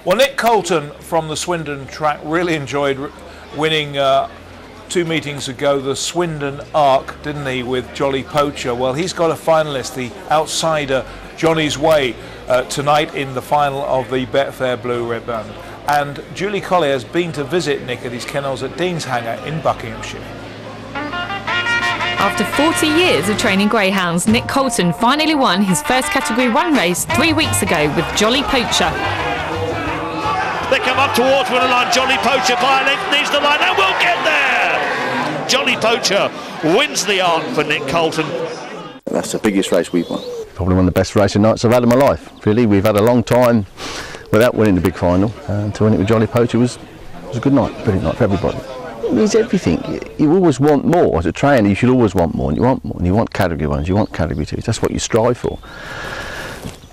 Well, Nick Colton from the Swindon track really enjoyed winning 2 meetings ago the Swindon Arc, didn't he, with Jolly Poacher? Well, he's got a finalist, the outsider Johnny's Way, tonight in the final of the Betfair Blue Ribbon. And Julie Collier has been to visit Nick at his kennels at Dean's Hanger in Buckinghamshire. After 40 years of training greyhounds, Nick Colton finally won his first Category 1 race 3 weeks ago with Jolly Poacher. They come up towards winner line. Jolly Poacher by a length needs the line and will get there. Jolly Poacher wins the Arc for Nick Colton. That's the biggest race we've won. Probably one of the best racing nights I've had in my life. Really, we've had a long time without winning the big final, and to win it with Jolly Poacher was a good night, brilliant night for everybody. It's everything. You always want more. As a trainer, you should always want more, and you want more, and you want Category 1s, you want Category 2s. That's what you strive for.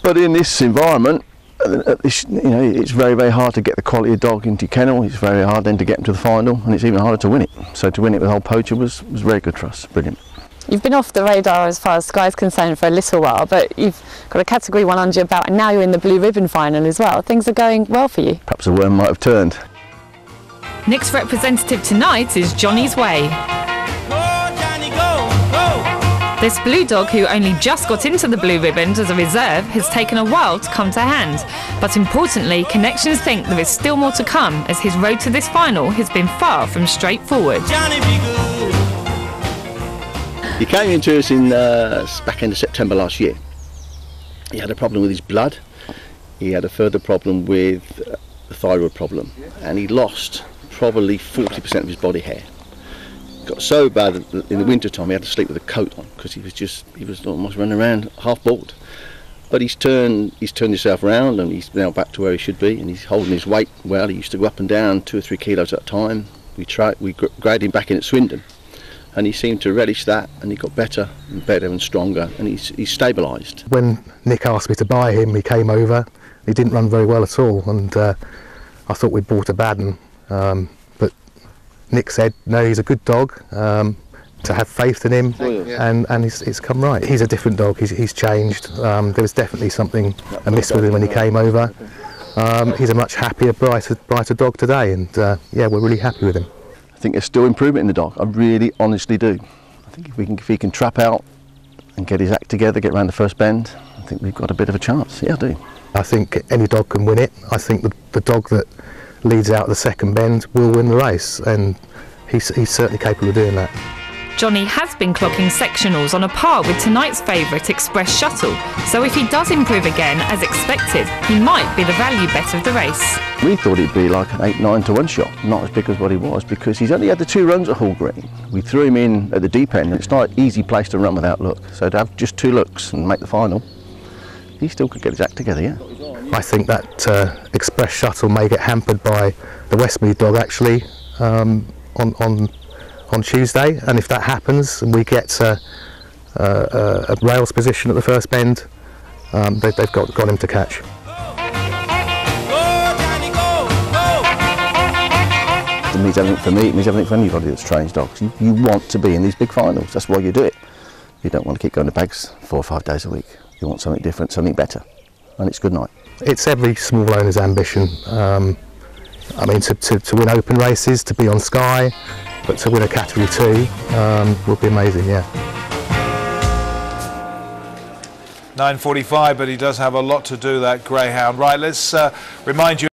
But in this environment, it's very, very hard to get the quality of dog into your kennel. It's very hard then to get them to the final, and it's even harder to win it. So to win it with Old Poacher was very good for us. Brilliant. You've been off the radar as far as Sky's concerned for a little while, but you've got a Category 1 under your belt, and now you're in the Blue Ribbon final as well. Things are going well for you. Perhaps a worm might have turned. Nick's representative tonight is Johnny's Way. This blue dog, who only just got into the Blue Ribbons as a reserve, has taken a while to come to hand. But importantly, connections think there is still more to come, as his road to this final has been far from straightforward. He came into us in back end of September last year. He had a problem with his blood. He had a further problem with the thyroid problem, and he lost probably 40% of his body hair. Got so bad that in the winter time he had to sleep with a coat on because he was almost running around half bald. But he's turned himself around, and he's now back to where he should be, and he's holding his weight well. He used to go up and down 2 or 3 kilos at a time. We graded him back in at Swindon, and he seemed to relish that, and he got better and stronger, and he's stabilised. When Nick asked me to buy him, he came over. He didn't run very well at all, and I thought we'd bought a bad one. But Nick said, no, he's a good dog, to have faith in him, and it's come right. He's a different dog, he's changed. There was definitely something amiss with him when he came over. He's a much happier, brighter dog today, and yeah, we're really happy with him. I think there's still improvement in the dog, I really honestly do. I think if he can trap out and get his act together, get around the first bend, I think we've got a bit of a chance, yeah I do. I think any dog can win it. I think the dog that leads out the second bend will win the race, and he's certainly capable of doing that. Johnny has been clocking sectionals on a par with tonight's favourite Express Shuttle, so if he does improve again as expected, he might be the value bet of the race. We thought he'd be like an 8-9 to 1 shot, not as big as what he was, because he's only had the 2 runs at Hall Green. We threw him in at the deep end, and it's not an easy place to run without luck, so to have just 2 looks and make the final, he still could get his act together, yeah. I think that Express Shuttle may get hampered by the Westmead dog actually on Tuesday, and if that happens and we get a rails position at the first bend, they've got him to catch. It means everything for me, it means everything for anybody that's trains dogs. You want to be in these big finals, that's why you do it. You don't want to keep going to bags 4 or 5 days a week. You want something different, something better, and it's good night. It's every small owner's ambition. I mean, to win open races, to be on Sky, but to win a Category 2 would be amazing, yeah. 9:45, but he does have a lot to do, that greyhound. Right, let's remind you